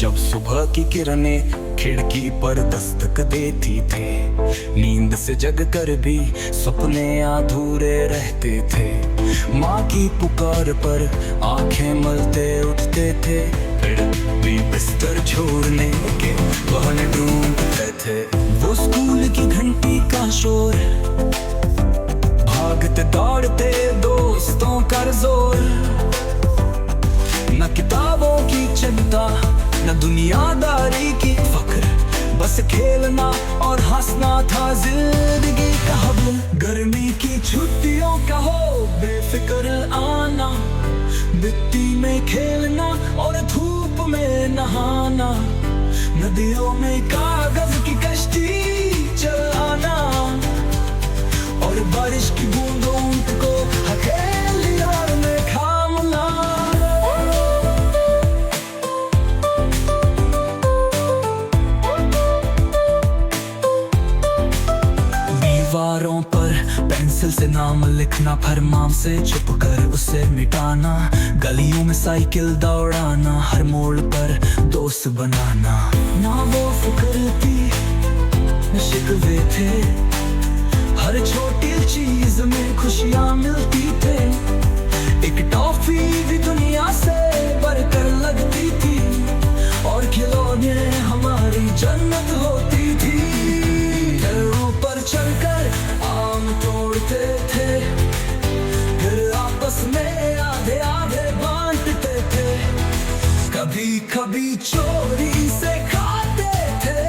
जब सुबह की किरणें खिड़की पर दस्तक देती थे, नींद से जग कर भी सपने अधूरे रहते थे। माँ की पुकार पर आंखें मलते उठते थे, फिर भी बिस्तर छोड़ने के बहाने ढूंढते थे। वो स्कूल की घंटी का शोर, भागते दौड़ते दोस्तों का जोर, न किताबों की चिंता न दुनियादारी की फक्र, बस खेलना और हंसना था जिंदगी का हब। गर्मी की छुट्टियों का हो बेफिक्र आना, मिट्टी में खेलना और धूप में नहाना, नदियों में कागज की कश्ती चलाना, और बारिश की बूंदों को हथेलियों में थामना। दीवारों पर पेंसिल से नाम लिखना, फरमान से छुपकर उसे मिटाना, गलियों में साइकिल दौड़ाना, हर मोड़ पर दोस्त बनाना। ना वो फिक्र थी न शिकवे थे, हर छोटी चीज में खुशियाँ मिलती थे। एक टॉफी भी दुनिया से बढ़कर लगती थी, और खिलौने हमारी जन्नत होती थी। घरों पर चलकर आम तोड़ते थे, फिर आपस में आधे आधे बांटते थे। कभी कभी चोरी से खाते थे,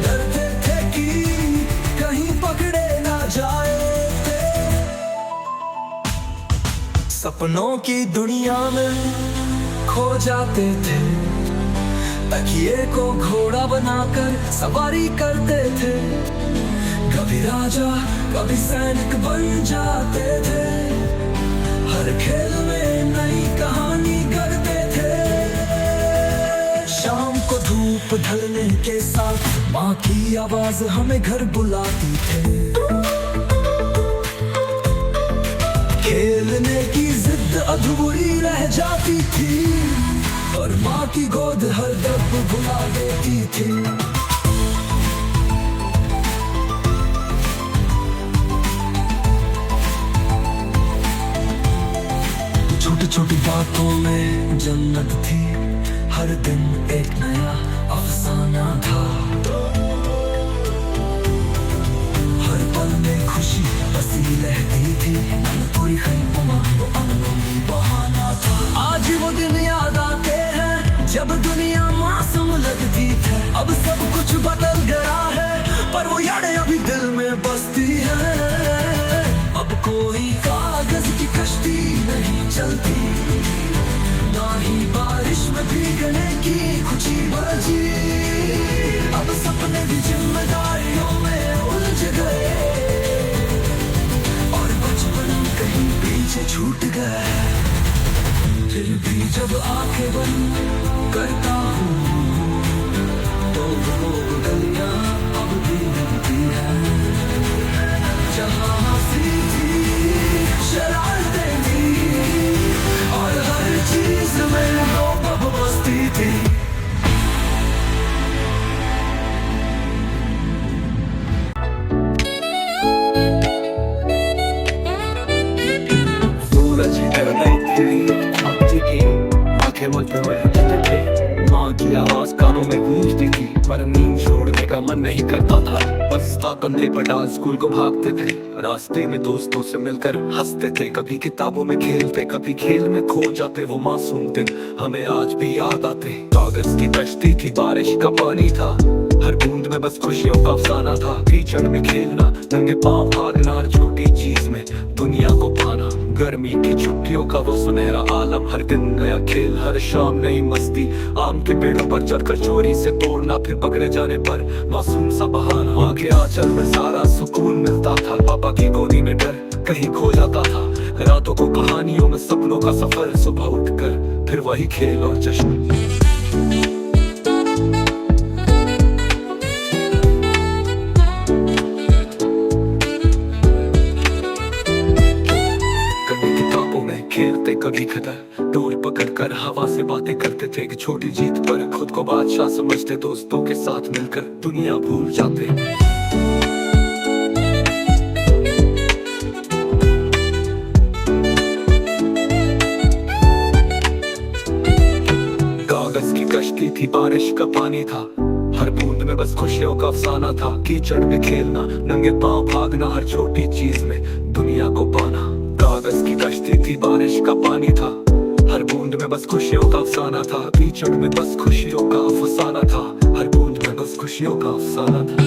डरते थे कि कहीं पकड़े ना जाए थे। सपनों की दुनिया में खो जाते थे, तकिए को घोड़ा बनाकर सवारी करते थे। कभी राजा कभी सैनिक बन जाते थे, हर खेल में नई कहानी करते थे। शाम को धूप ढलने के साथ माँ की आवाज हमें घर बुलाती थे। खेलने की जिद अधूरी रह जाती थी, और माँ की गोद हर दर्द भुला देती थी। छोटी छोटी बातों में जन्नत थी, हर दिन एक नया अफसाना था। हर पल में खुशी बसी रहती थी, पूरी खैमा वो अनमोल बहाना था। आज वो दिन याद आते हैं जब दुनिया मासूम लगती थी। अब सब कुछ बदल गया है, पर वो यादें अभी दिल में बसती है। अब कोई कागज की कश्ती नहीं चलती, ना ही बारिश में भीगने की खुशी बची। अब सपने भी जिम्मेदारियों में उलझ गए, और बचपन कहीं पीछे छूट गए। फिर भी जब आंखें बंद करता हूँ, तो वो गलियां अब भी मिलती हैं, जहाँ हंसी थी, शरारतें थी, और हर चीज में वो मस्ती थी। सूरज आंखें मुझ में बहते थे, माँ की आवाज कानों में गूंजती थी, पर नींद छोड़ने का मन नहीं करता था। बस कंधे पर डाल स्कूल को भागते थे, रास्ते में दोस्तों से मिलकर हंसते थे। कभी किताबों में खेलते, कभी खेल में खो जाते। वो मासूम दिन हमें आज भी याद आते। कागज की कश्ती थी, बारिश का पानी था, हर बूंद में बस खुशियों का अफसाना था। कीचड़ में खेलना, नंगे पांव भागना, छोटी चीज में दुनिया को पाना। गर्मी की छुट्टियों का वो सुनहरा आलम, हर दिन नया खेल, हर शाम नई मस्ती। आम के पेड़ों पर चढ़कर चोरी से तोड़ना, फिर पकड़े जाने पर मासूम सा बहाना। माँ के आंचल में सारा सुकून मिलता था, पापा की गोदी में डर कहीं खो जाता था। रातों को कहानियों में सपनों का सफर, सुबह उठकर फिर वही खेल और जश्न। कभी खतर डोर पकड़ कर हवा से बातें करते थे कि छोटी जीत पर खुद को बादशाह समझते, दोस्तों के साथ मिलकर दुनिया भूल जाते। कागज की कश्ती थी, बारिश का पानी था, हर बूंद में बस खुशियों का अफसाना था। कीचड़ में खेलना, नंगे पांव भागना, हर छोटी चीज में दुनिया को पाना। कागज की कश्ती थी, बारिश का पानी था, हर बूंद में बस खुशियों का अफसाना था। कीचड़ में बस खुशियों का अफसाना था, हर बूंद में बस खुशियों का अफसाना था।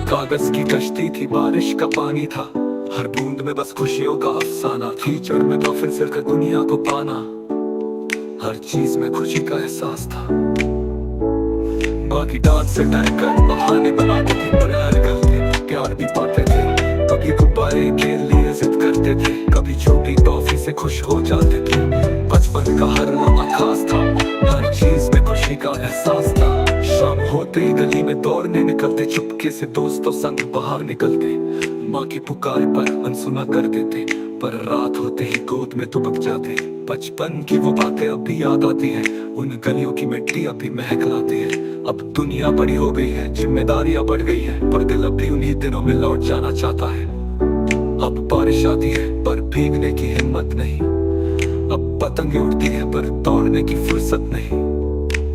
कागज की कश्ती थी, बारिश का पानी था, हर बूंद में बस खुशियों का अफसाना। कीचड़ में तो फिर सिर दुनिया को पाना, हर चीज में खुशी का एहसास था। बाकी डांट से कर बहाने बनाते थे, पर हर गलती प्यार भी पाते थे। कभी गुब्बारे के लिए जिद करते थे, कभी छोटी टॉफी से खुश हो जाते थे। बचपन का हर लम्हा खास था, हर चीज में खुशी का एहसास था। शाम होते ही गली में दौड़ने निकलते, चुपके से दोस्तों संग बाहर निकलते। माँ की पुकार पर अनसुना कर देते, पर रात होते ही गोद में दुबक जाते। बचपन की वो बातें अब भी याद आती हैं, उन गलियों की मिट्टी अब भी महक लाती है। अब दुनिया बड़ी हो गई है, जिम्मेदारियां बढ़ गई है, पर दिल अब भी उन्हीं दिनों में लौट जाना चाहता है। अब बारिश आती है पर भीगने की हिम्मत नहीं, अब पतंगे उड़ती है पर दौड़ने की फुर्सत नहीं।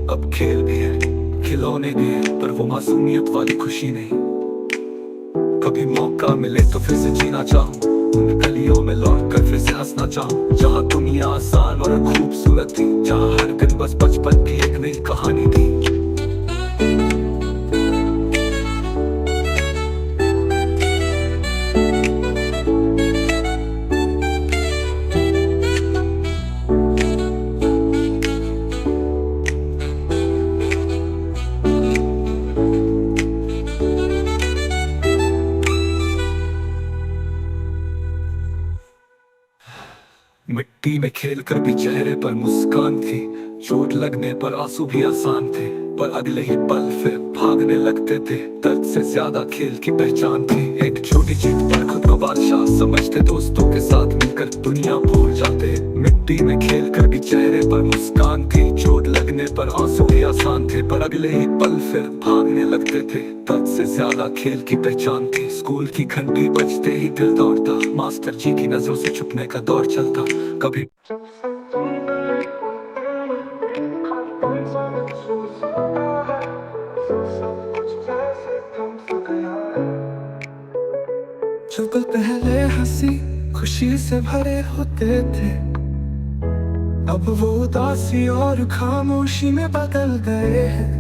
अब खेल भी है, खिलौने भी है, पर वो मासूमियत वाली खुशी नहीं। कभी मौका मिले तो फिर से जीना चाहूं, उन गलियों में लौट कर फिर से हंसना चाहूं, जहाँ दुनिया आसान और खूबसूरत थी, जहाँ हर दिन बस बचपन की एक नई कहानी थी। मिट्टी में खेलकर भी चेहरे पर मुस्कान थी, चोट लगने पर आंसू भी आसान थे, पर अगले ही पल फिर भागने लगते थे। दर्द से ज्यादा खेल की पहचान थी, एक छोटी जीत पर खुद को बादशाह समझते, दोस्तों के साथ मिलकर दुनिया भूल जाते। मिट्टी में खेलकर भी चेहरे पर मुस्कान थी, चोट लगने पर आंसू भी आसान थे, पर अगले ही पल फिर भागने लगते थे। दर्द से ज्यादा खेल की पहचान थी, स्कूल की घंटी बजते ही दिल दौड़ता, मास्टर जी की नजरों से छुपने का दौर चलता। कभी जो पल पहले हंसी खुशी से भरे होते थे, अब वो उदासी और खामोशी में बदल गए हैं।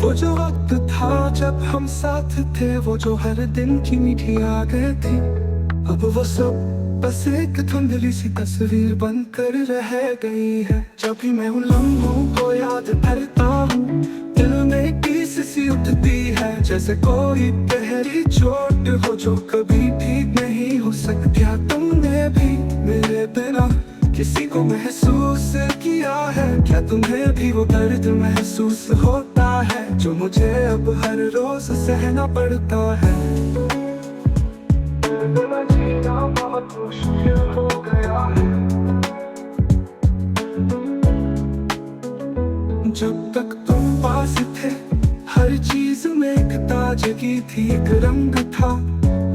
वो जो वक्त था जब हम साथ थे, वो जो हर दिन की मीठी यादें थी, अब वो सब बस एक धुंधली सी तस्वीर बनकर रह गई है। जब भी मैं उन लम्हों को याद करता हूँ, दिल में टीस सी उठती है, जैसे कोई गहरी चोट हो जो कभी ठीक नहीं हो सकती। क्या तुमने भी मेरे बिना किसी को महसूस किया है? क्या तुम्हें भी वो दर्द महसूस होता है जो मुझे अब हर रोज सहना पड़ता है? जीना बहुत मुश्किल हो गया है। जब तक तुम पास थे हर चीज में एक ताजगी थी, एक रंग था।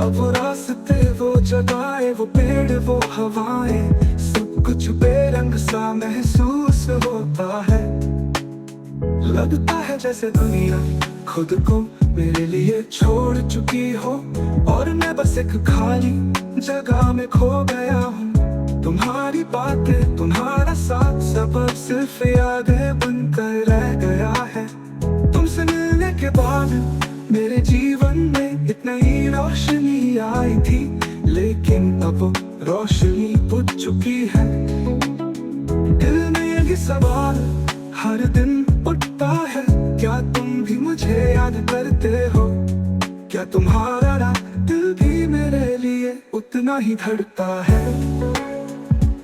अब वो रास्ते, वो जगहें, वो पेड़, वो हवाएं, सब कुछ बेरंग सा महसूस होता है। लगता है जैसे दुनिया खुद को मेरे लिए छोड़ चुकी हो, और मैं बस एक खाली जगह में खो गया हूँ। तुम्हारी बातें, तुम्हारा साथ, सब अब सिर्फ यादें बनकर रह गया है। तुमसे मिलने के बाद मेरे जीवन में इतनी ही रोशनी आई थी, लेकिन अब रोशनी बुझ चुकी है। दिल में यही सवाल हर दिन उठता है, क्या तुम भी मुझे याद करते हो? क्या तुम्हारा दिल भी मेरे लिए उतना ही धड़कता है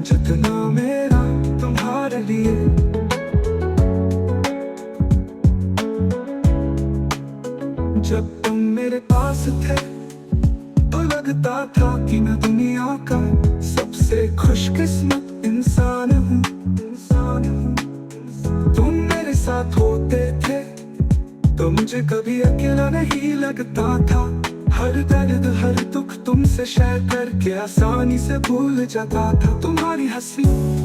जितना मेरा तुम्हारे लिए? जब तुम मेरे पास थे तो लगता था कि मैं दुनिया का सबसे खुशकिस्मत इंसान हूँ। तुम मेरे साथ होते थे तो मुझे कभी अकेला नहीं लगता था। हर दर्द हर दुख तुमसे शेयर करके आसानी से भूल जाता था। तुम्हारी हंसी,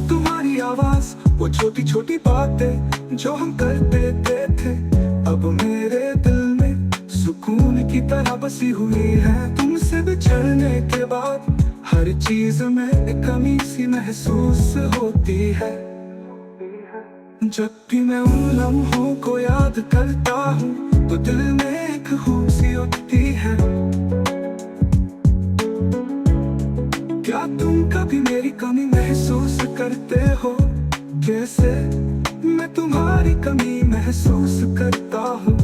तुम्हारी आवाज, वो छोटी छोटी बातें जो हम कर देते थे, अब मेरे दिल में सुकून की तरह बसी हुई है। तुमसे बिछड़ने के बाद हर चीज में एक कमी सी महसूस होती है। जब भी मैं उन लम्हों को याद करता हूँ तो दिल में एक खूसी उठती है। क्या तुम कभी मेरी कमी महसूस करते हो? कैसे मैं तुम्हारी कमी महसूस करता हूँ।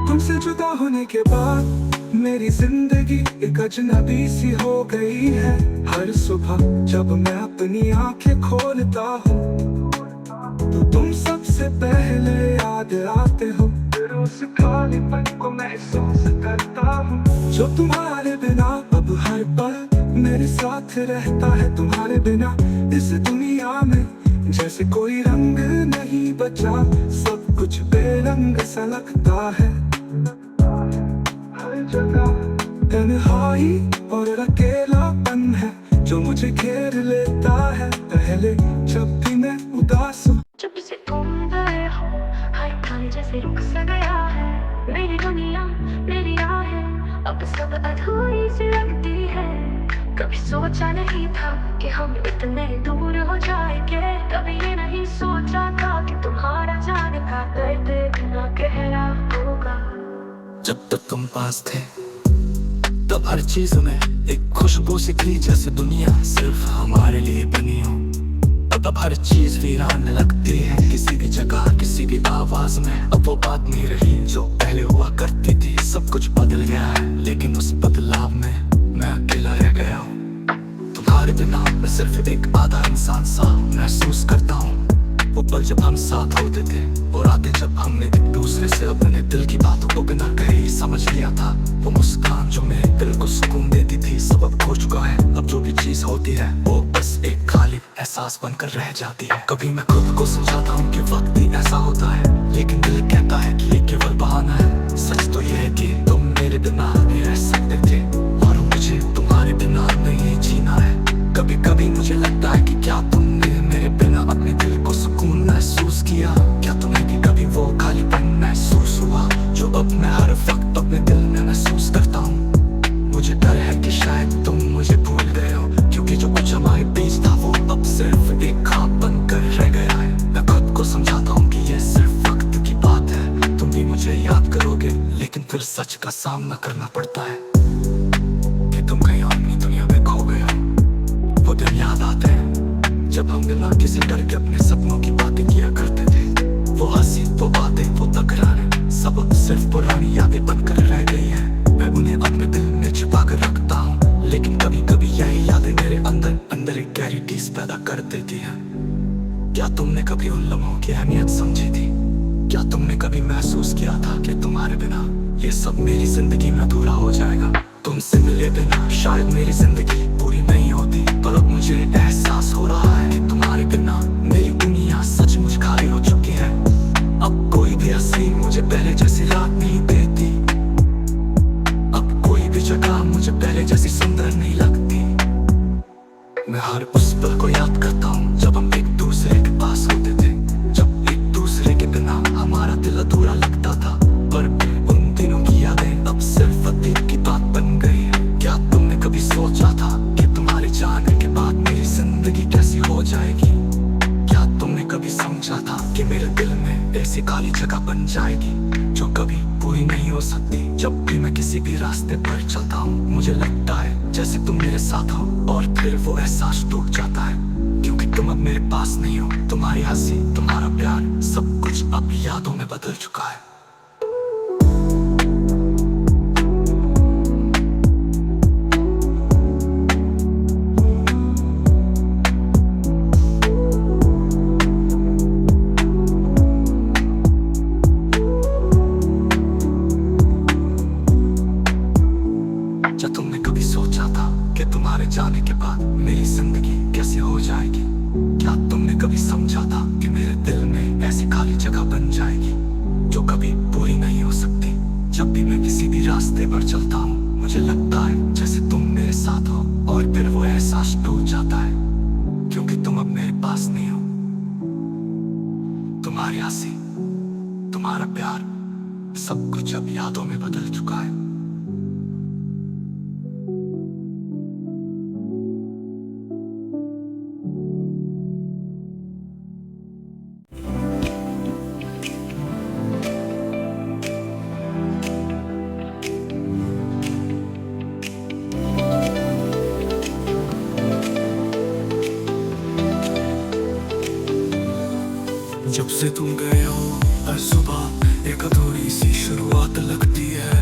तुमसे जुदा होने के बाद मेरी जिंदगी एक अजनबी सी हो गई है। हर सुबह जब मैं अपनी आंखें खोलता हूँ तो तुम सबसे पहले याद आते हो। फिर उस खालीपन को महसूस करता हूँ जो तुम्हारे बिना अब हर पल मेरे साथ रहता है। तुम्हारे बिना इस दुनिया में जैसे कोई रंग नहीं बचा, सब कुछ बेरंग सा लगता है। हर जगह तन्हाई और अकेलापन है जो मुझे घेर लेता है। पहले जब भी मैं उदास हूँ, जब से तुम गए हो हर पल जैसे रुक सा गया है। मेरी दुनिया मेरी राहें अब सब अधूरी सी लगती है। कभी सोचा नहीं था कि हम इतने दूर हो जाएंगे। कभी ये नहीं सोचा था कि तुम्हारा जाने का दर्द इतना गहरा होगा। जब तक तुम पास थे तब हर चीज में एक खुशबू सी थी, जैसे दुनिया सिर्फ हमारे लिए बनी हो। अब हर चीज वीरान लगती है, किसी भी जगह किसी भी आवाज में अब वो बात नहीं रही जो पहले हुआ करती थी। सब कुछ बदल गया है लेकिन उस बदलाव में मैं अकेला रह गया हूँ। तुम्हारे बिना मैं सिर्फ एक आधा इंसान सा महसूस करता हूँ। वो पल जब हम साथ होते थे और रातें जब हमने एक दूसरे से अपने दिल की बातों को बिना कहे ही समझ लिया था। वो मुस्कान जो मेरे दिल को सुकून देती थी सब अब खो चुका है। अब जो भी चीज होती है वो बस एक खाली एहसास बनकर रह जाती है। कभी मैं खुद को समझाता हूँ कि वक्त ही ऐसा होता है, लेकिन दिल कहता है कि ये केवल बहाना है। सच तो ये है कि तुम मेरे बिना नहीं रह सकते थे और मुझे तुम्हारे बिना नहीं जीना है। कभी कभी मुझे लगता है कि क्या तुमने मेरे बिना अपने दिल को सुकून महसूस किया? क्या तुम्हें भी कभी वो खालीपन महसूस हुआ जो अब मैं हर वक्त अपने दिल में महसूस करता हूँ? मुझे डर है कि शायद तुम मुझे भूल गए हो, क्योंकि जो कुछ हमारे बीच था वो अब सिर्फ एक ख्वाब बनकर रह गया है। मैं खुद को समझाता हूँ कि ये सिर्फ वक्त की बात है, तुम भी मुझे याद करोगे, लेकिन फिर सच का सामना करना पड़ता है कि तुम कहीं और अपनी दुनिया में खो गए हो। वो दिन याद आते हैं जब हम बिना किसी डर के अपने सपनों की बातें किया करते थे। वो हंसी, वो बातें, वो तकरारें सब अब सिर्फ पुरानी यादें बनकर रह गई हैं। मैं उन्हें अपने दिल में छिपा कर रखता हूँ, लेकिन कभी कभी यही यादें मेरे अंदर अंदर एक गहरी टीस पैदा कर देती हैं। क्या तुमने कभी उन लम्हों की अहमियत समझी थी? क्या तुमने कभी महसूस किया था कि तुम्हारे बिना ये सब मेरी जिंदगी में अधूरा हो जाएगा? तुमसे मिले बिना शायद मेरी जिंदगी पूरी नहीं होती, पर अब मुझे एहसास हो रहा है कि तुम्हारे बिना मेरी दुनिया सचमुच खाली हो चुकी है। अब कोई भी हंसी मुझे पहले जैसी रात नहीं देती, अब कोई भी जगह मुझे पहले जैसी सुंदर नहीं लगती। मैं हर उस पल को याद करता हूँ जब हम एक दूसरे के पास होते थे, जब एक दूसरे के बिना हमारा दिल अधूरा लगता था। पर उन दिनों की यादें अब सिर्फ अतीत की बात बन गई है। क्या तुमने कभी सोचा था कि तुम्हारे जाने के बाद मेरी जिंदगी कैसी हो जाएगी? क्या तुमने कभी समझा था कि मेरे दिल में ऐसी खाली जगह बन जाएगी जो कभी पूरी नहीं हो सकती? जब भी मैं किसी भी रास्ते पर चलता हूँ मुझे लगता है जैसे तुम मेरे साथ हो, और फिर वो एहसास टूट जाता है क्योंकि तुम अब मेरे पास नहीं हो। तुम्हारी हंसी, तुम्हारा प्यार, सब कुछ अब यादों में बदल चुका है। कि मेरे दिल में ऐसी खाली जगह बन जाएगी जो कभी पूरी नहीं हो सकती। जब भी मैं किसी भी रास्ते पर चलता हूँ मुझे लगता है जैसे तुम मेरे साथ हो, और फिर वो एहसास टूट जाता है क्योंकि तुम अब मेरे पास नहीं हो। तुम्हारी हंसी, तुम्हारा प्यार, सब कुछ अब यादों में बदल चुका है। जब से तुम गए हो हर सुबह एक अधूरी सी शुरुआत लगती है।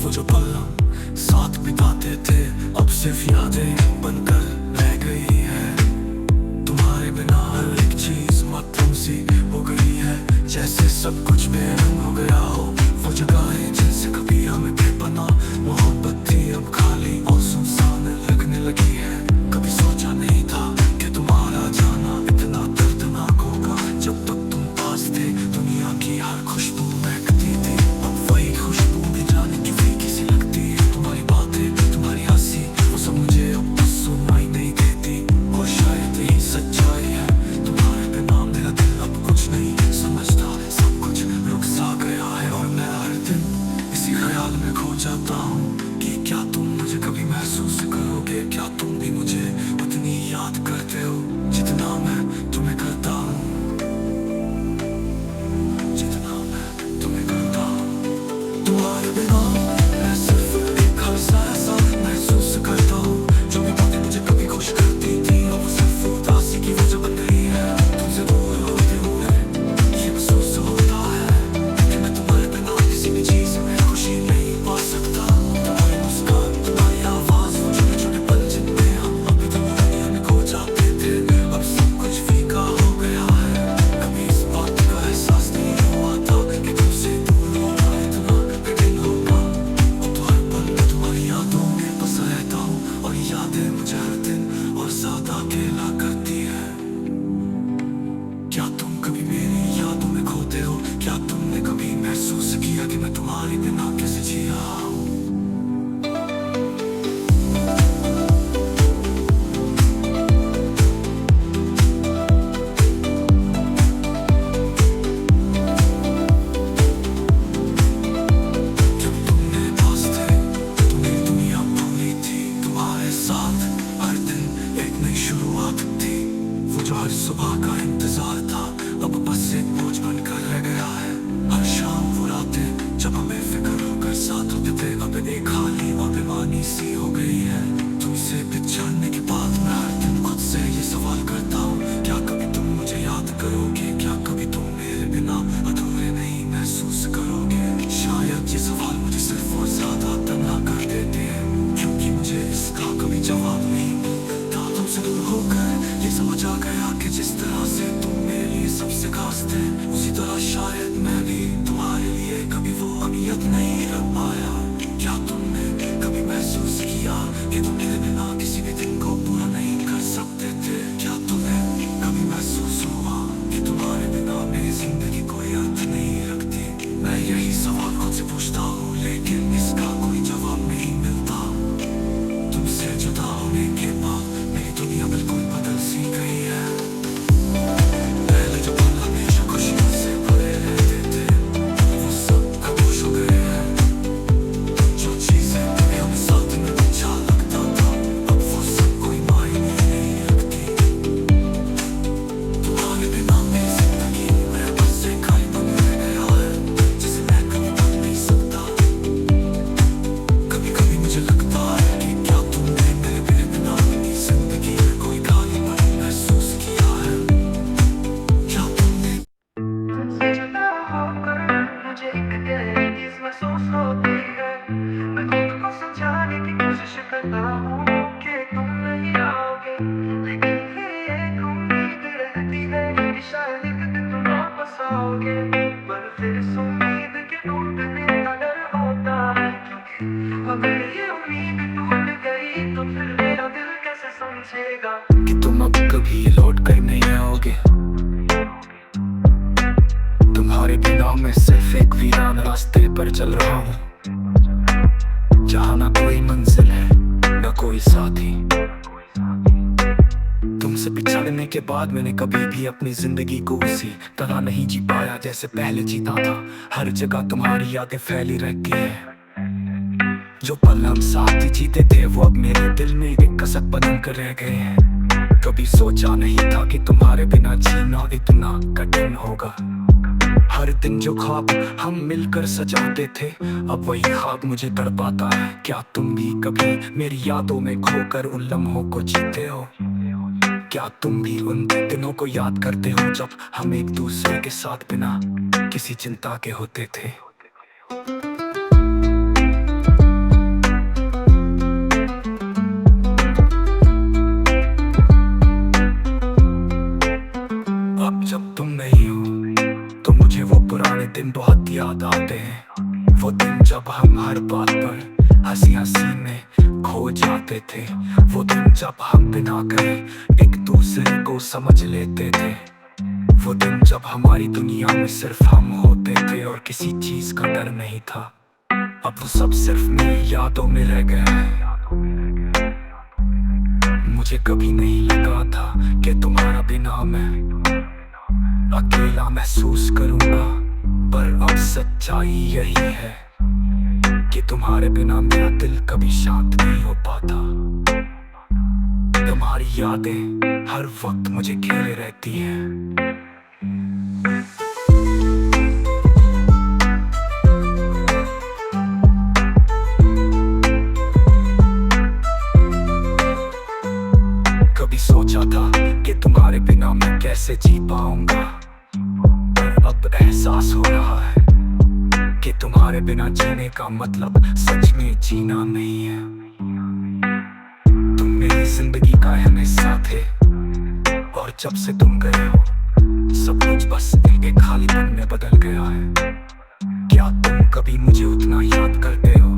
वो जो पल हम साथ बिताते थे अब सिर्फ यादें बनकर रह गई है। तुम्हारे बिना हर एक चीज मातम सी हो गई है, जैसे सब कुछ बेरंग हो गया हो। वो जगहें जिनसे कभी हमें बेपनाह मोहब्बत थी अब खाली और सुनसान लगने लगी है। कभी सोचा नहीं था कि तुम्हारा जाना इतना दर्दनाक होगा। जब तक तुम पास थे दुनिया की हर खुशबू महकती थी, अब वही खुशबू भी जाने की फीकी सी लगती है। तुम्हारी बातें, तुम्हारी हंसी, वो सब मुझे अब बस सुनाई नहीं देती। और शायद यही सच्चाई है, तुम्हारे बिना मेरा दिल अब कुछ नहीं समझता। सब कुछ रुक सा गया है और मैं हर दिन इसी ख्याल में खो जाता हूँ कि क्या तुम मुझे कभी महसूस करोगे। क्या तुम भी मुझे उतनी याद करते हो जितना मैं तुम्हें करता हूँ, जितना मैं तुम्हें करता हूँ। तुम्हारे बिना मैं सिर्फ एक खासा ऐसा महसूस करता हूँ। जो भी बातें मुझे कभी खुश करती थी अब वो सिर्फ उदासी की वजह बन गई है। तुमसे दूर होते हुए ये महसूस होता है कि मैं तुम्हारे बिना किसी भी चीज में खुशी नहीं पा सकता। तुम्हारी मुस्कान, तुम्हारी आवाज, वो छोटे छोटे पल जिनमें हम अभी तक दुनिया में खो जाते थे, अब सब कुछ फीका हो गया है। कभी इस बात का एहसास नहीं हुआ था कि तुमसे दूर होना इतना कठिन होगा। अब तो हर पल मैं तुम्हारी यादों में बस रहता हूँ और यादें मुझे हर दिन और ज्यादा अकेला करती है। क्या तुम कभी मेरी यादों में खोते हो? क्या तुमने कभी महसूस किया कि मैं तुम्हारे बिना कैसे जी रहा हूँ? जब तुम मेरे पास थे तो मेरी दुनिया भूली थी। तुम्हारे साथ हर दिन एक नई शुरुआत थी। वो जो हर सुबह का इंतजार था अब बस एक बोझ बनकर रह गया है। हर शाम वो रातें जब हमें फिक्र होकर साथ होते थे अब एक खाली और बेमानी सी हो गई है। तुमसे बिछड़ने के बाद मैं हर दिन खुद से ये सवाल करता हूँ, क्या कभी तुम मुझे याद करोगे? क्या कभी तुम मेरे बिना अधूरे नहीं महसूस करोगे? शायद ये सवाल मुझे सिर्फ और ज्यादा तन्हा कर देते हैं क्योंकि मुझे इसका कभी जवाब नहीं मिलता। तुमसे दूर होकर ये समझ आ गया कि जिस तरह से तुम मेरे लिए सबसे खास थे उसी तरह शायद मैं भी तुम्हारे लिए कभी वो अहमियत नहीं रख पाया। क्या तुमने कभी महसूस किया कि तुम मेरे बिना किसी भी दिन को पूरा नहीं कर सकते थे? क्या तुम्हें कभी महसूस हुआ कि तुम्हारे बिना मेरी जिंदगी कोई अर्थ नहीं रखती? मैं यही सवाल खुद से पूछता हूँ लेकिन इसका कोई जवाब नहीं मिलता। तुमसे जुदा होने के बाद मेरी दुनिया बिल्कुल बदल सी गई है। पहले जो पल हमेशा खुशियों से भरे रहते थे वो सब खामोश हो गए हैं। जो चीजें कभी हमें साथ में अच्छा लगता था अब वो सब कोई मायने नहीं रखती। तुम्हारे बिना मेरी जिंदगी में बस एक खालीपन रह गया है जिसे मैं कभी भूल नहीं सकता। कभी कभी मुझे लगता है कि क्या तुमने मेरे बिना अपनी जिंदगी में कोई खालीपन महसूस किया है? क्या तुमने तुमसे जुदा होकर मुझे एक गहरी चीज महसूस होती है। मैं खुद को समझाने की कोशिश करता हूँ कि तुम नहीं आओगे, लेकिन फिर एक उम्मीद रहती है कि शायद एक दिन तुम वापस आओगे। पर फिर इस उम्मीद के टूटने का डर होता है क्योंकि अगर ये उम्मीद टूट गई तो फिर मेरा दिल कैसे समझेगा कि तुम अब कभी लौट कर नहीं आओगे। मैं सिर्फ एक वीरान रास्ते पर चल रहा हूँ, जहाँ ना कोई मंजिल है ना कोई साथी। तुमसे बिछड़ने के बाद मैंने कभी भी अपनी जिंदगी को उसी तरह नहीं जी पाया जैसे पहले जीता था। हर जगह तुम्हारी यादें फैली रहती है। जो पल हम साथ ही जीते थे वो अब मेरे दिल में एक कसक बन कर रह गए हैं। कभी सोचा नहीं था कि तुम्हारे बिना जीना इतना कठिन होगा। हर दिन जो ख्वाब हम मिलकर सजाते थे, अब वही ख्वाब मुझे तड़पाता है। क्या तुम भी कभी मेरी यादों में खोकर उन लम्हों को जीते हो? क्या तुम भी उन दिनों को याद करते हो जब हम एक दूसरे के साथ बिना किसी चिंता के होते थे? अब जब तुम नहीं हो तो मुझे वो पुराने दिन बहुत याद आते हैं। वो दिन जब हम हर बात पर हंसी हंसी में खो जाते थे। वो दिन जब हम बिना कहे एक दूसरे को समझ लेते थे। वो दिन जब हमारी दुनिया में सिर्फ हम होते थे और किसी चीज का डर नहीं था। अब वो सब सिर्फ मेरी यादों में रह गया है। मुझे कभी नहीं लगा था कि तुम्हारा बिना मैं अकेला महसूस करूंगा, पर अब सच्चाई यही है कि तुम्हारे बिना मेरा दिल कभी शांत नहीं हो पाता। तुम्हारी यादें हर वक्त मुझे घेरे रहती हैं। कभी सोचा था कि तुम्हारे बिना मैं कैसे जी पाऊंगा, पर अब एहसास हो रहा है कि तुम्हारे बिना जीने का मतलब सच में जीना नहीं है। तुम मेरी जिंदगी का अहम हिस्सा थे और जब से तुम गए हो सब कुछ बस एक खालीपन में बदल गया है। क्या तुम कभी मुझे उतना याद करते हो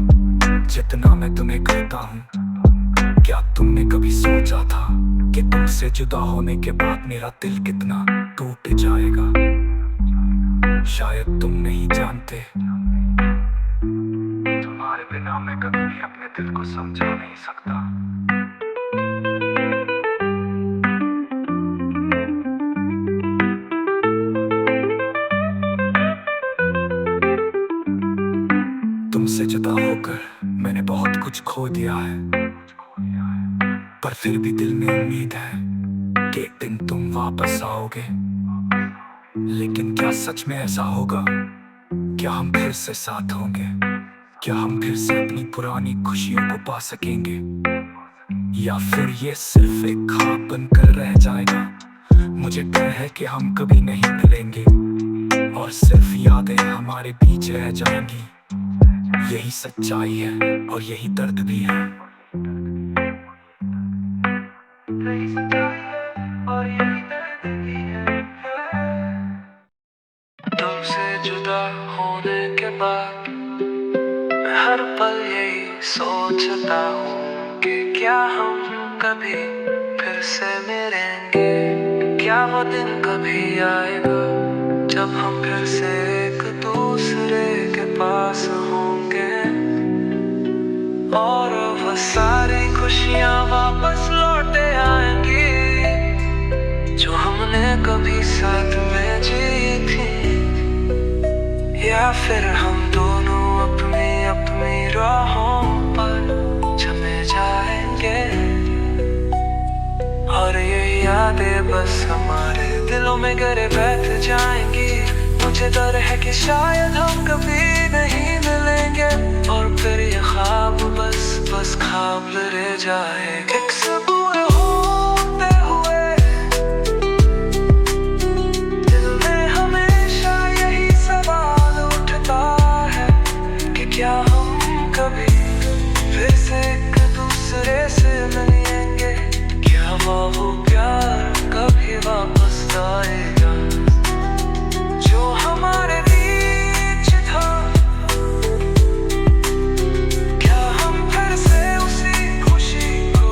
जितना मैं तुम्हें करता हूँ? क्या तुमने कभी सोचा था कि तुमसे जुदा होने के बाद मेरा दिल कितना टूट जाएगा? शायद तुम नहीं जानते, तुम्हारे बिना मैं कभी भी अपने दिल को समझा नहीं सकता। तुमसे जुदा होकर मैंने बहुत कुछ खो दिया है, पर फिर भी दिल में उम्मीद है कि एक दिन तुम वापस आओगे। लेकिन क्या सच में ऐसा होगा? क्या हम फिर से साथ होंगे? क्या हम फिर से अपनी पुरानी खुशियों को पा सकेंगे? या फिर ये सिर्फ एक ख्वाब बनकर रह जाएगा? मुझे डर है कि हम कभी नहीं मिलेंगे और सिर्फ यादें हमारे बीच रह जाएंगी। यही सच्चाई है और यही दर्द भी है। यही सच्चाई है और यही दर्द भी है। तुमसे जुदा होने के बाद मैं हर पल यही सोचता हूँ कि क्या हम कभी फिर से मिलेंगे? क्या वो दिन कभी आएगा जब हम फिर से एक दूसरे के पास होंगे और वो सारी खुशियाँ वापस लौटे आएंगी जो हमने कभी साथ में जी थी? या फिर हम दोनों अपनी अपनी राहों पर चले जाएंगे और ये यादें बस हमारे दिलों में गहरे बैठ जाएंगी। मुझे डर है कि शायद हम कभी नहीं मिलेंगे और फिर ये ख्वाब बस ख्वाब रह जाएंगे। एक सबूर होते हुए दिल में हमेशा यही सवाल उठता है कि क्या हम कभी फिर से एक दूसरे से मिलेंगे? क्या वो प्यार कभी वापस आएगा जो हमारे बीच था? क्या हम फिर से उसी खुशी को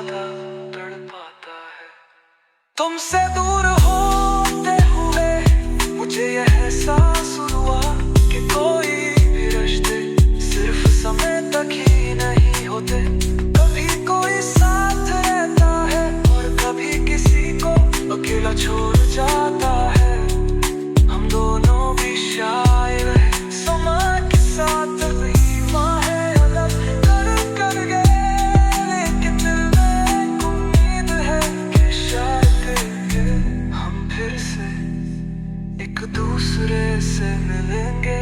ज्यादा तड़पाता है। तुमसे दूर होते हुए मुझे यह एहसास हुआ कि कोई भी रिश्ते सिर्फ समय तक ही नहीं होते। कभी कोई साथ रहता है और कभी किसी को अकेला छोड़ जाता है। हम दोनों भी शायद हैं, समय के साथ बीमा है अलग कर गए, लेकिन दिल में एक उम्मीद है कि शायद हम फिर से एक दूसरे से मिलेंगे।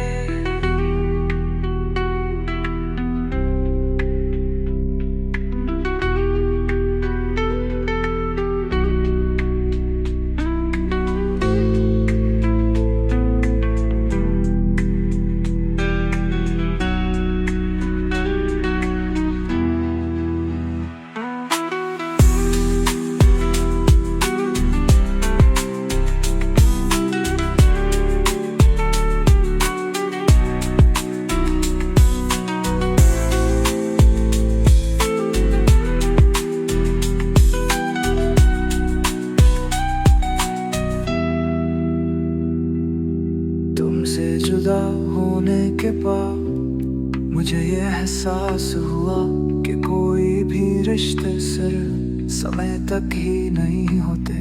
तुमसे जुदा होने के बाद मुझे ये एहसास हुआ कि कोई भी रिश्ते सिर्फ समय तक ही नहीं होते।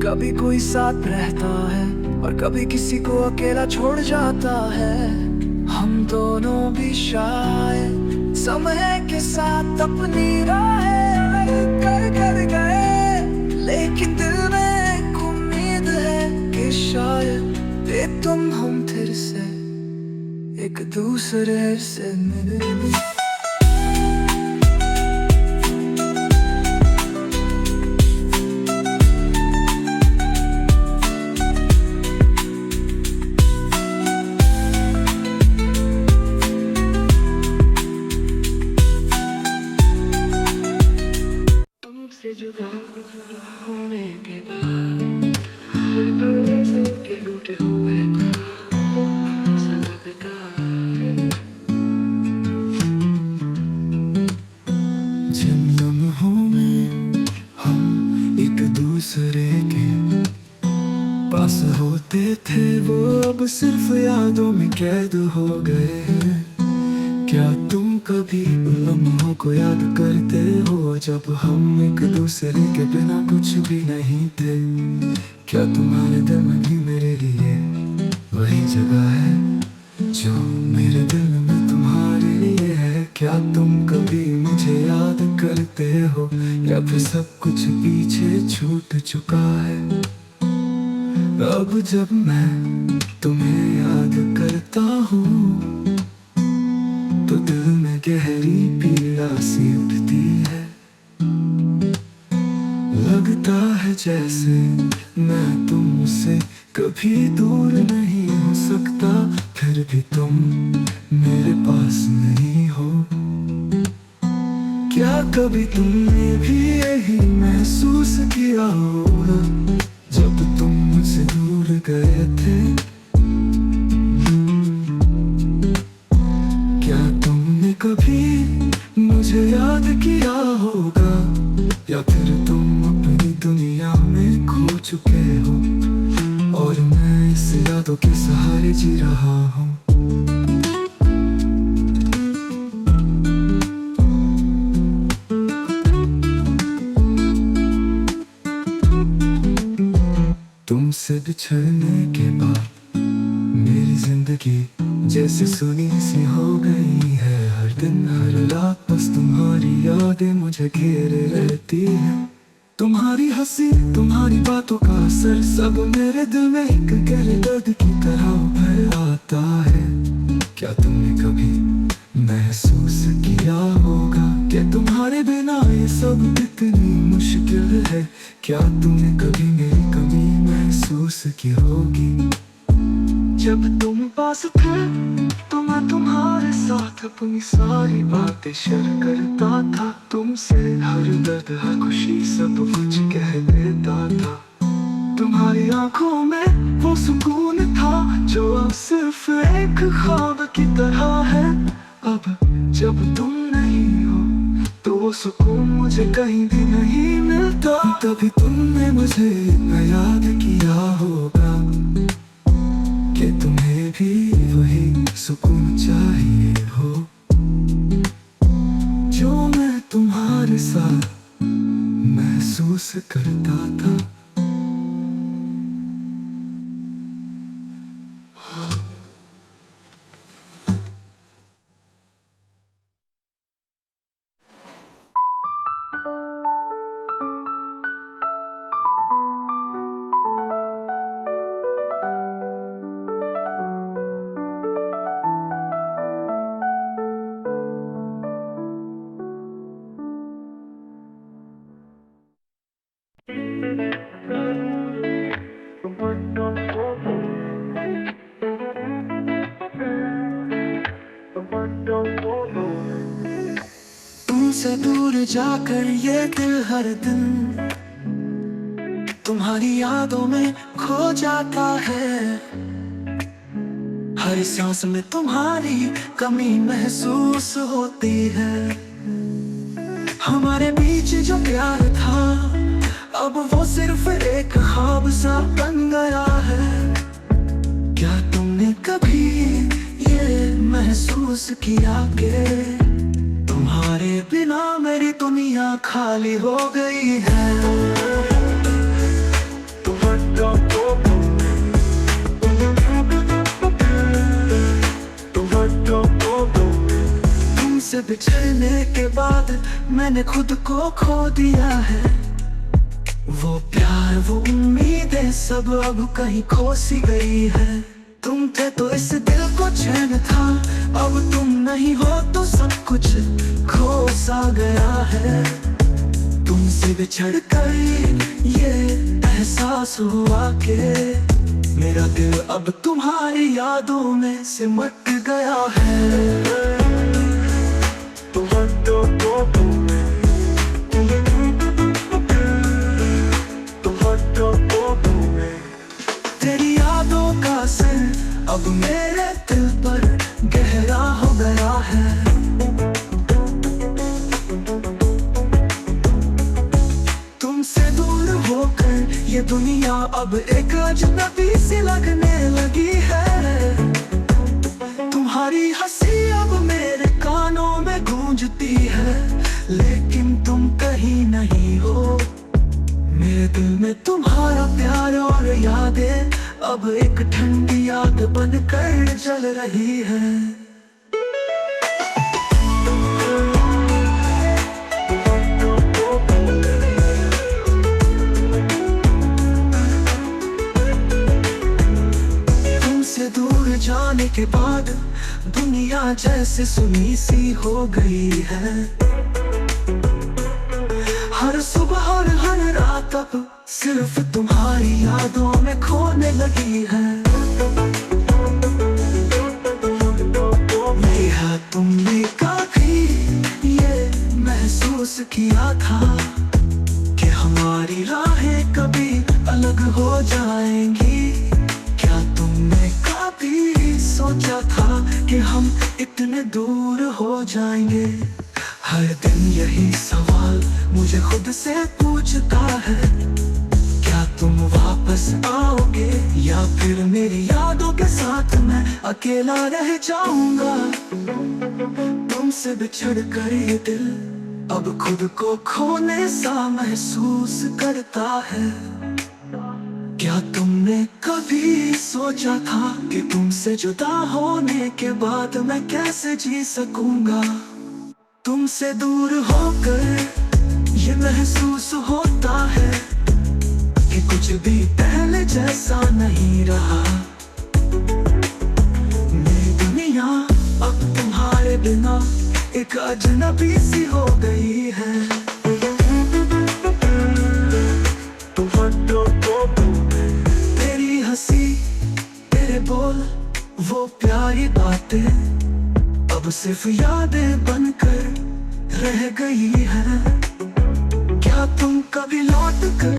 कभी कोई साथ रहता है और कभी किसी को अकेला छोड़ जाता है। हम दोनों भी शायद समय के साथ अपनी राहें अलग कर गए, लेकिन दिल में एक उम्मीद है कि शायद तुम हम फिर से एक दूसरे से मिलेंगे। तुमसे जुदा होने के बाद टूटे हुए जिन लम्हों में हम एक दूसरे के पास होते थे वो अब सिर्फ यादों में कैद हो गए हैं। क्या तुम कभी उन लम्हों को याद करते हो जब हम एक दूसरे के बिना कुछ भी नहीं थे? क्या तुम्हारे दिल में भी मेरे लिए वही जगह है जो मेरे दिल में तुम्हारे लिए है? क्या तुम कभी मुझे याद करते हो या फिर सब कुछ पीछे छूट चुका है? अब जब मैं तुम्हें याद करता हूँ तो दिल में गहरी पीड़ा सी उठती है। लगता है जैसे मैं तुमसे कभी दूर नहीं हो सकता, फिर भी तुम मेरे पास नहीं हो। क्या कभी तुमने भी यही महसूस किया होगा जब तुम मुझसे दूर गए थे? क्या तुमने कभी मुझे याद किया होगा या फिर तुम अपनी दुनिया में खो चुके हो और मैं इस यादों के सहारे जी रहा हूँ? तुमसे बिछड़ने के बाद मेरी जिंदगी जैसे सुनी सी हो गई है। हर दिन हर रात बस तुम्हारी यादें मुझे घेरे रहती है। तुम्हारी हंसी तुम्हारी बातों का असर सब मेरे दिल में एक गहरे दर्द की तरह भर आता है। क्या तुमने कभी महसूस किया होगा कि तुम्हारे बिना ये सब कितनी मुश्किल है? क्या तुमने कभी मेरी कमी महसूस की होगी? जब तुम पास थे तो मैं तुम्हारे साथ अपनी सारी बातें शेयर करता था। तुमसे हर दर्द हर खुशी सब कुछ कह देता था। तुम्हारी आंखों में वो सुकून था जो अब सिर्फ एक ख्वाब की तरह है। अब जब तुम नहीं हो तो वो वो सुकून मुझे कहीं भी नहीं मिलता। तभी तुमने मुझे याद किया होगा कि तुम्हें भी वही सुकून चाहिए हो जो मैं तुम्हारे साथ महसूस करता था। तुमसे दूर जाकर ये दिल हर दिन तुम्हारी यादों में खो जाता है। हर सांस में तुम्हारी कमी महसूस होती है। हमारे बीच जो प्यार था अब वो सिर्फ एक ख्वाब सा बन गया है। क्या तुमने कभी ये महसूस किया कि तुम्हारे बिना मेरी दुनिया खाली हो गई है? तुमसे बिछड़ने के बाद मैंने खुद को खो दिया है। वो प्यार वो उम्मीदें सब अब कहीं खो सी गई है। तुम थे तो इस दिल को चैन था, अब तुम नहीं हो तो सब कुछ खो सा गया है। तुमसे बिछड़ कर ये एहसास हुआ कि मेरा दिल अब तुम्हारी यादों में सिमट गया है। तेरी यादों का असर अब मेरे दिल पर गहरा हो गया है। तुमसे दूर होकर ये दुनिया अब एक अजनबी सी लगने लगी है। तुम्हारी हंसी अब मेरे कानों में गूंजती है, लेकिन तुम कहीं नहीं हो। मेरे दिल में तुम्हारा प्यार और यादें अब एक ठंडी आग बनकर जल रही है। तुमसे दूर जाने के बाद दुनिया जैसे सुनी सी हो गई है। हर सुबह और हर रात अब सिर्फ तुम्हारी यादों में खोने लगी है। नेहा तुमने कभी ये महसूस किया था कि हमारी राहें कभी अलग हो जाएंगी? क्या तुमने कभी सोचा था कि हम इतने दूर हो जाएंगे? हर दिन यही सवाल मुझे खुद से पूछता है। क्या तुम वापस आओगे या फिर मेरी यादों के साथ मैं अकेला रह जाऊंगा? तुमसे बिछड़ कर ये दिल अब खुद को खोने सा महसूस करता है। क्या तुमने कभी सोचा था कि तुमसे जुदा होने के बाद मैं कैसे जी सकूंगा? तुमसे दूर होकर ये महसूस होता है कि कुछ भी पहले जैसा नहीं रहा। मेरी दुनिया अब तुम्हारे बिना एक अजनबी सी हो गई है। तेरी हंसी तेरे बोल वो प्यारी बातें अब सिर्फ यादें बनकर रह गई है। क्या तुम कभी लौट कर